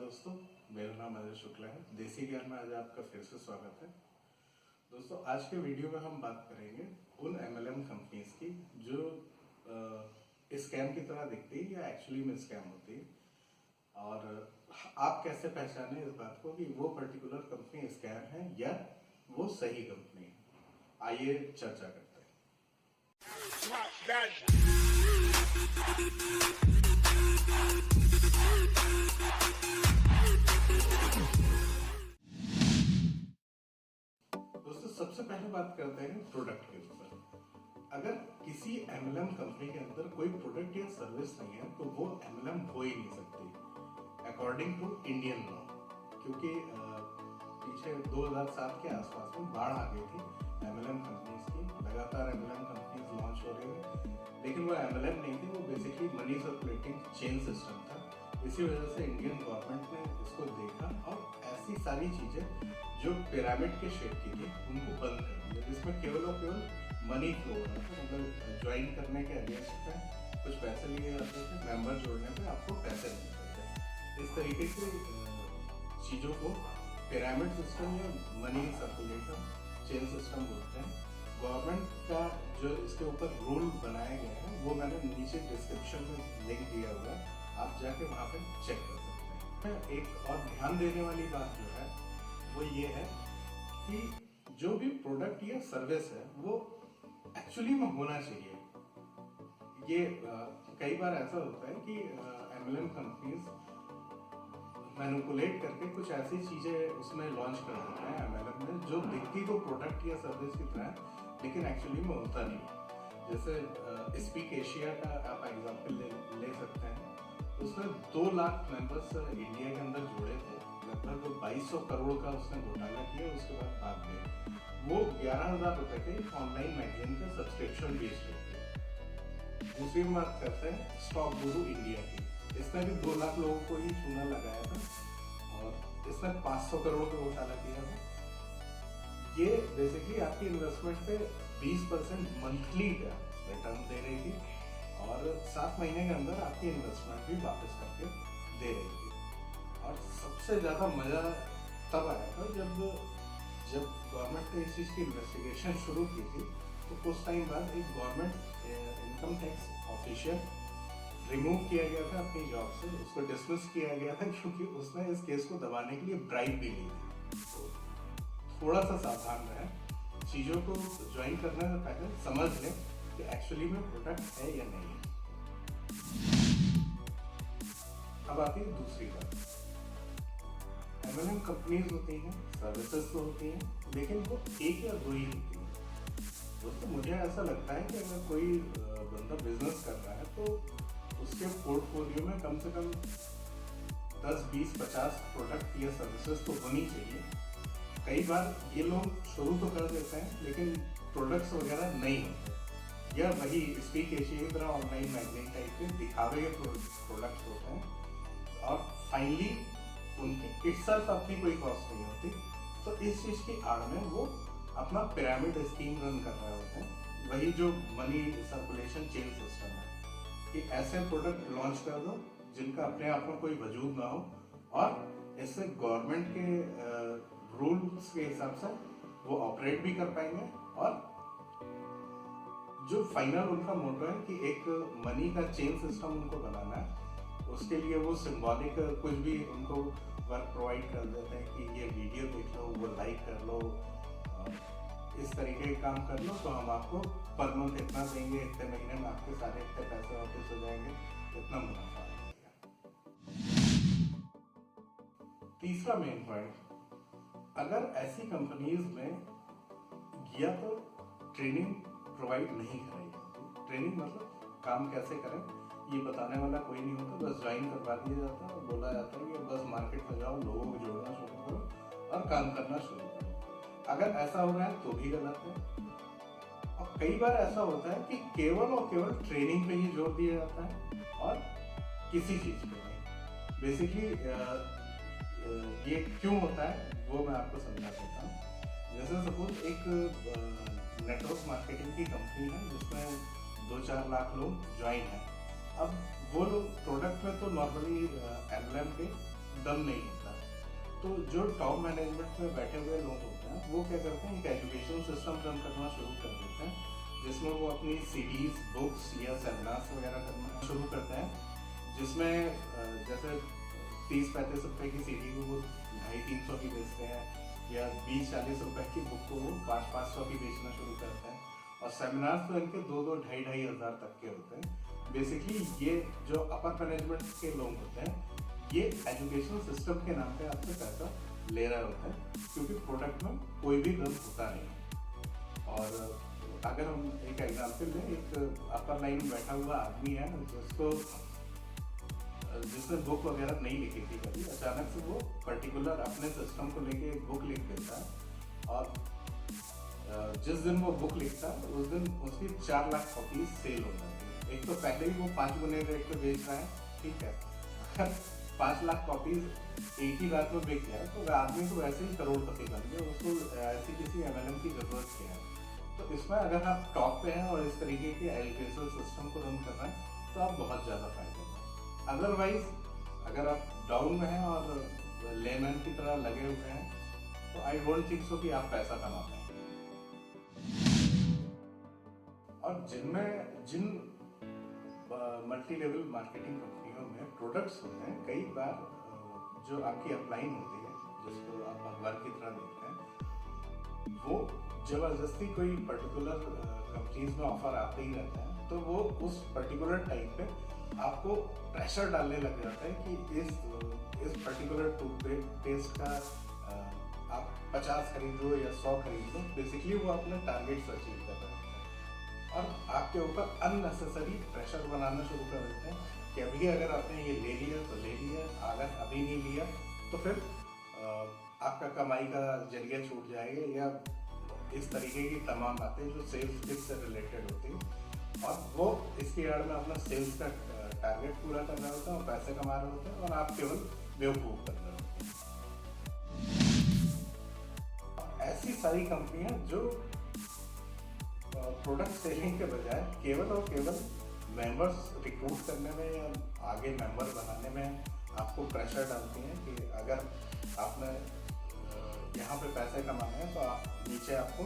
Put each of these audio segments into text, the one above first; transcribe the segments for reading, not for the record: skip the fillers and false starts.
दोस्तों, मेरा नाम अजय शुक्ला है। देसी ज्ञान में आज आपका फिर से स्वागत है। दोस्तों, आज के वीडियो में हम बात करेंगे उन एमएलएम कंपनीज की जो स्कैम की तरह दिखती है या एक्चुअली में स्कैम होती है, और आप कैसे पहचानें इस बात को कि वो पर्टिकुलर कंपनी स्कैम है या वो सही कंपनी है। आइए चर्चा करते हैं। दोस्तों, सबसे पहले बात करते हैं प्रोडक्ट के ऊपर। अगर किसी एमएलएम कंपनी के अंदर कोई प्रोडक्ट या सर्विस नहीं है तो वो एमएलएम हो ही नहीं सकती अकॉर्डिंग टू इंडियन लॉ। क्योंकि पीछे 2007 के आसपास में बाढ़ आ गई थी एमएलएम कंपनीज की। लगातार एमएलएम कंपनीज लॉन्च हो रही है, लेकिन वो एमएलएम नहीं थी, वो basically money circulating chain system था। इसी वजह से इंडियन गवर्नमेंट ने इसको देखा और ऐसी सारी चीजें जो पिरामिड के शेप की थी उनको बंद कर दिया, जिसमें केवल और केवल मनी फ्लो हो रहा था। मतलब ज्वाइन करने के अगेंस्ट में कुछ पैसे लिए जाते थे, मेंबर जोड़ने पे आपको पैसे मिलते थे। इस तरीके से चीज़ों को पिरामिड सिस्टम या मनी सर्कुलेशन चेन सिस्टम बोलते हैं। गवर्नमेंट का जो इसके ऊपर रूल बनाया गया है वो मैंने नीचे डिस्क्रिप्शन में लिंक दिया हुआ है, आप जाके वहाँ पे चेक कर सकते हैं। एक और ध्यान देने वाली बात जो है वो ये है कि जो भी प्रोडक्ट या सर्विस है वो एक्चुअली में होना चाहिए। ये कई बार ऐसा होता है कि एमएलएम कंपनीज मैनिपुलेट करके कुछ ऐसी चीजें उसमें लॉन्च कर देते हैं एमएलएम में जो दिखती तो प्रोडक्ट या सर्विस की तरह लेकिन एक्चुअली में होता नहीं। जैसे स्पीक एशिया का आप एग्जांपल ले सकते हैं। उसमें 2 लाख मेंबर्स इंडिया के अंदर जुड़े थे। लगभग 2200 करोड़ का उसने घोटाला किया। उसके बाद में वो 11,000 रुपए के ऑनलाइन मैगजीन के सब्सक्रिप्शन बेच रहे थे। दूसरी बात करते हैं स्टॉक गुरु इंडिया की। इसने भी 2 लाख लोगों को ही चूना लगाया था और इसने 500 करोड़ का घोटाला किया था। ये बेसिकली आपकी इन्वेस्टमेंट पे 20% मंथली का रिटर्न दे रही थी और 7 महीने के अंदर आपकी इन्वेस्टमेंट भी वापस करके दे रही थी। और सबसे ज़्यादा मज़ा तब आया था जब गवर्नमेंट ने इस चीज़ की इन्वेस्टिगेशन शुरू की थी। तो कुछ टाइम बाद एक government income tax official remove किया गया था अपनी जॉब से। उसको डिसमिस किया गया था क्योंकि उसने इस केस को दबाने के लिए ब्राइब भी ली थी। तो थोड़ा सा सावधान रहें। चीज़ों को ज्वाइन करने से पहले समझ लें कि एक्चुअली में प्रोडक्ट है या नहीं है। अब आती है दूसरी बात। एमएलएम कंपनीज होती हैं, सर्विसेज तो होती हैं, लेकिन वो एक या दो ही होती हैं। दोस्तों, मुझे ऐसा लगता है कि अगर कोई बंदा बिजनेस कर रहा है तो उसके पोर्टफोलियो में कम से कम 10, 20, 50 प्रोडक्ट या सर्विसेज तो होनी चाहिए। कई बार ये लोग शुरू तो कर देते हैं लेकिन प्रोडक्ट्स वगैरह नहीं होते, या वही स्पीक एशिया की तरह ऑनलाइन मैगजीन टाइप के दिखावे के प्रोडक्ट्स होते हैं और फाइनली उनकी इटसेल्फ अपनी कोई कॉस्ट नहीं होती। तो इस चीज़ की आड़ में वो अपना पिरामिड स्कीम रन कर रहे होते हैं। वही जो मनी सर्कुलेशन चेन सिस्टम है कि ऐसे प्रोडक्ट लॉन्च कर दो जिनका अपने आप में कोई वजूद ना हो और इससे गवर्नमेंट के रूल्स के हिसाब से वो ऑपरेट भी कर पाएंगे और जो फाइनल उनका मोटो है कि एक मनी का चेन सिस्टम उनको बनाना है। उसके लिए वो सिंबॉलिक कुछ भी उनको वर्क प्रोवाइड कर देते हैं कि ये वीडियो देख लो, वो लाइक कर लो, इस तरीके का काम कर लो तो हम आपको पर मंथ इतना देंगे, इतने महीने में आपके सारे इतने पैसे वापस हो जाएंगे, इतना मुनाफा आ जाएगा। तीसरा मेन पॉइंट, अगर ऐसी कंपनीज में या तो ट्रेनिंग प्रोवाइड नहीं कराई। ट्रेनिंग मतलब काम कैसे करें ये बताने वाला कोई नहीं होता, बस ज्वाइन करवा दिया जाता है और बोला जाता है कि बस मार्केट में जाओ, लोगों को जोड़ना शुरू करो और काम करना शुरू करो। अगर ऐसा हो रहा है तो भी गलत है। और कई बार ऐसा होता है कि केवल और केवल ट्रेनिंग पे ही जोर दिया जाता है और किसी चीज़ पे नहीं। बेसिकली ये क्यों होता है वो मैं आपको समझा देता हूँ। जैसे सपोज एक नेटवर्क मार्केटिंग की कंपनी है जिसमें 2-4 लाख लोग ज्वाइन हैं। अब वो लोग प्रोडक्ट में तो नॉर्मली एमएलएम के दम नहीं होता। तो जो टॉप मैनेजमेंट में बैठे हुए लोग होते हैं वो क्या करते हैं, एक एजुकेशन सिस्टम रन करना शुरू कर देते हैं जिसमें वो अपनी सीडीज, बुक्स या सेमिनार्स वगैरह करना शुरू करते हैं, जिसमें जैसे 30-35 रुपए की सीडी को वो 250-300 की बेचते हैं, या 20-40 रुपए की बुक को वो 500-500 की बेचना शुरू करते हैं। और सेमिनार्स तो इनके 2-2, 2,500 हज़ार तक के होते हैं। बेसिकली ये जो अपर मैनेजमेंट के लोग होते हैं ये एजुकेशन सिस्टम के नाम पे आपसे पैसा ले रहे होते हैं, क्योंकि प्रोडक्ट में कोई भी दम होता नहीं है। और अगर हम एक एग्जाम्पल लें, एक अपर लाइन में बैठा हुआ आदमी है जिसने बुक वगैरह नहीं लिखी थी कभी, अचानक से वो पर्टिकुलर अपने सिस्टम को लेके एक बुक लिख देता है, और जिस दिन वो बुक लिखता है उस दिन उसकी 4 लाख कॉपीज सेल हो जाती है। एक तो पहले ही वो 5 गुने रेट पे बेच रहा है, ठीक है, अगर 5 लाख कॉपीज एक ही रात में बिक गया तो आदमी तो वैसे ही करोड़पति बन गया, उसको ऐसी किसी MLM की जरूरत क्या है। तो इसमें अगर आप टॉप पे हैं और इस तरीके के एजुकेशन सिस्टम को रन कर रहे हैं तो आप बहुत ज़्यादा फायदे में। अदरवाइज अगर आप डाउन में हैं और लेमैन की तरह लगे हुए हैं तो आई डोंट थिंक सो कि आप पैसा कमा पाएंगे। और जिन मल्टी लेवल मार्केटिंग कंपनियों में प्रोडक्ट्स होते हैं, कई बार जो आपकी अपलाइन होती है जिसको आप भगवान की तरह देखते हैं, वो जबरदस्ती कोई पर्टिकुलर कंपनीज में ऑफर आते ही रहते हैं, तो वो उस पर्टिकुलर टाइम पे आपको प्रेशर डालने लग जाता है कि इस पर्टिकुलर टूथपेस्ट का आप 50 खरीदो या 100 खरीदो। बेसिकली वो अपने टारगेट्स अचीव कर रहे हैं और आपके ऊपर अननेसेसरी प्रेशर बनाना शुरू कर देते हैं कि अभी अगर आपने ये ले लिया तो ले लिया, अगर अभी नहीं लिया तो फिर आपका कमाई का जरिया छूट जाएगा, या इस तरीके की तमाम बातें जो सेल्स पिच से रिलेटेड होती हैं। और वो इसकी आड़ में अपना सेल्स का टारगेट पूरा कर रहे होते हैं और पैसे कमा रहे होते हैं, और आप केवल बेवकूफ़ कर रहे होते हैं। ऐसी सारी कंपनियां जो प्रोडक्ट सेलिंग के बजाय केवल और केवल मेंबर्स रिक्रूट करने में या आगे मेंबर बनाने में आपको प्रेशर डालती हैं कि अगर आपने यहाँ पे पैसे कमाने हैं तो आप नीचे आपको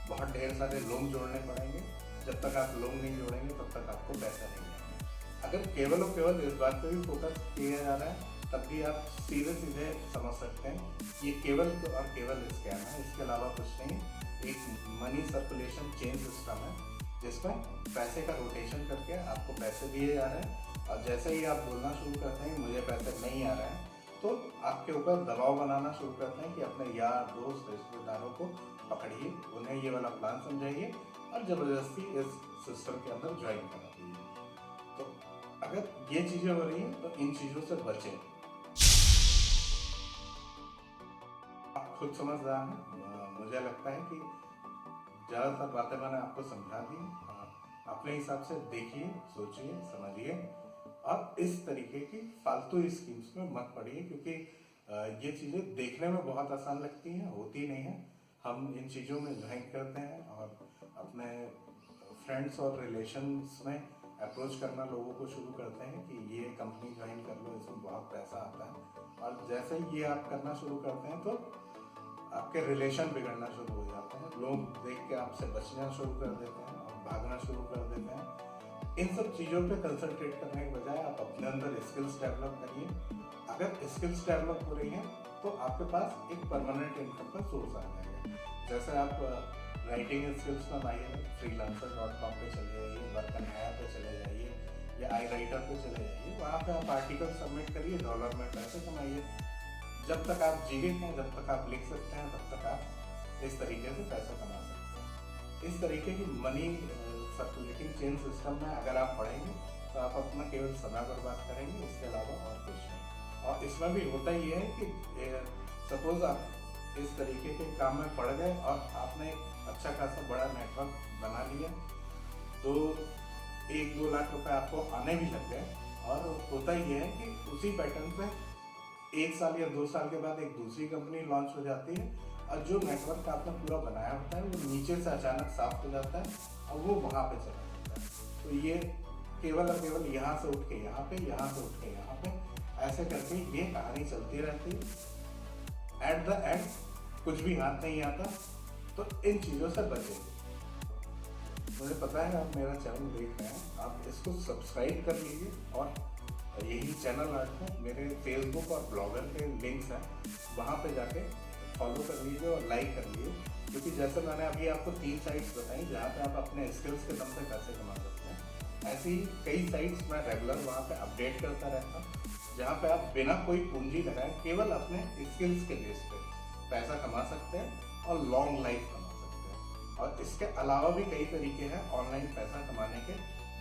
बहुत ढेर सारे लोन जोड़ने पड़ेंगे, जब तक आप लोन नहीं जोड़ेंगे तब तक आपको पैसा नहीं आएंगे। अगर केवल और केवल इस बात पे भी फोकस किया जा रहा है तब भी आप सीधे सीधे समझ सकते हैं ये केवल और केवल स्कैम है, इसके अलावा कुछ नहीं। एक मनी सर्कुलेशन चेन सिस्टम है जिसमें पैसे का रोटेशन करके आपको पैसे दिए जा रहे हैं, और जैसे ही आप बोलना शुरू करते हैं मुझे पैसे नहीं आ रहे हैं तो आपके ऊपर दबाव बनाना शुरू करते हैं कि अपने यार दोस्त रिश्तेदारों को पकड़िए, उन्हें ये वाला प्लान समझाइए और ज़बरदस्ती इस सिस्टम के अंदर ज्वाइन करा दीजिए। तो अगर ये चीज़ें हो रही हैं तो इन चीज़ों से बचें। आप खुद समझदार हैं, मुझे लगता है कि ज़्यादातर बातें मैंने आपको समझा दी। अपने हिसाब से देखिए, सोचिए, समझिए और इस तरीके की फालतू स्कीम्स में मत पड़िए, क्योंकि ये चीज़ें देखने में बहुत आसान लगती हैं, होती नहीं हैं। हम इन चीज़ों में ज्वाइन करते हैं और अपने फ्रेंड्स और रिलेशंस में अप्रोच करना लोगों को शुरू करते हैं कि ये कंपनी ज्वाइन कर लो, इसमें बहुत पैसा आता है। और जैसे ही ये आप करना शुरू करते हैं तो आपके रिलेशन बिगड़ना शुरू हो जाते हैं, लोग देख के आपसे बचना शुरू कर देते हैं और भागना शुरू कर देते हैं। इन सब चीज़ों पे कंसंट्रेट करने के बजाय आप अपने अंदर स्किल्स डेवलप करिए। अगर स्किल्स डेवलप हो रही हैं तो आपके पास एक परमानेंट इनकम का सोर्स आ जाएगा। जैसे आप राइटिंग स्किल्स में आइए, freelancer.com पे चले जाइए, वर्क एंड हायर पे चले जाइए या iWriter पे चले जाइए, वहाँ पे आप आर्टिकल सबमिट करिए, डॉलर में पैसे कमाइए। जब तक आप जीवित हैं, जब तक आप लिख सकते हैं, तब तक आप इस तरीके से पैसा कमा सकते हैं। इस तरीके की मनी सर्कुलेटिंग चेन सिस्टम में अगर आप पढ़ेंगे तो आप अपना केवल समय बर्बाद करेंगे, इसके अलावा और कुछ नहीं। और इसमें भी होता ये है कि सपोज आप इस तरीके के काम में पड़ गए और आपने एक अच्छा खासा बड़ा नेटवर्क बना लिया, तो 1-2 लाख रुपए आपको आने भी लग गए। और होता ये है कि उसी पैटर्न पे 1 साल या 2 साल के बाद एक दूसरी कंपनी लॉन्च हो जाती है और जो नेटवर्क आपने पूरा बनाया होता है वो नीचे से अचानक साफ हो जाता है और वो वहाँ पे चला जाता है। तो ये केवल और केवल यहाँ से उठ के यहाँ पे, यहाँ से उठ के यहाँ पे ऐसे करके ये कहानी चलती रहती है। एट द एंड कुछ भी हाथ नहीं आता, तो इन चीज़ों से बचें। मुझे पता है आप मेरा चैनल देख रहे हैं, आप इसको सब्सक्राइब कर लीजिए और यही चैनल आपको मेरे फेसबुक और ब्लॉगर के लिंक्स हैं, वहाँ पे जाके फॉलो कर लीजिए और लाइक कर लीजिए। क्योंकि जैसे मैंने अभी आपको 3 साइट्स बताई जहाँ पे आप अपने स्किल्स के दम पे पैसे कमा सकते हैं, ऐसी ही कई साइट्स मैं रेगुलर वहाँ पे अपडेट करता रहता हूँ, जहाँ पे आप बिना कोई पूंजी लगाए केवल अपने स्किल्स के बेस पे पैसा कमा सकते हैं और लॉन्ग लाइफ कमा सकते हैं। और इसके अलावा भी कई तरीके हैं ऑनलाइन पैसा कमाने के,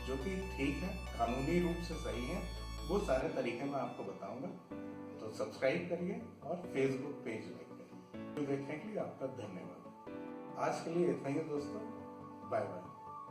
जो कि ठीक है, कानूनी रूप से सही है। वो सारे तरीके मैं आपको बताऊंगा, तो सब्सक्राइब करिए और फेसबुक पेज लाइक करिए। तो देखने के लिए आपका धन्यवाद। आज के लिए इतना ही दोस्तों, बाय बाय।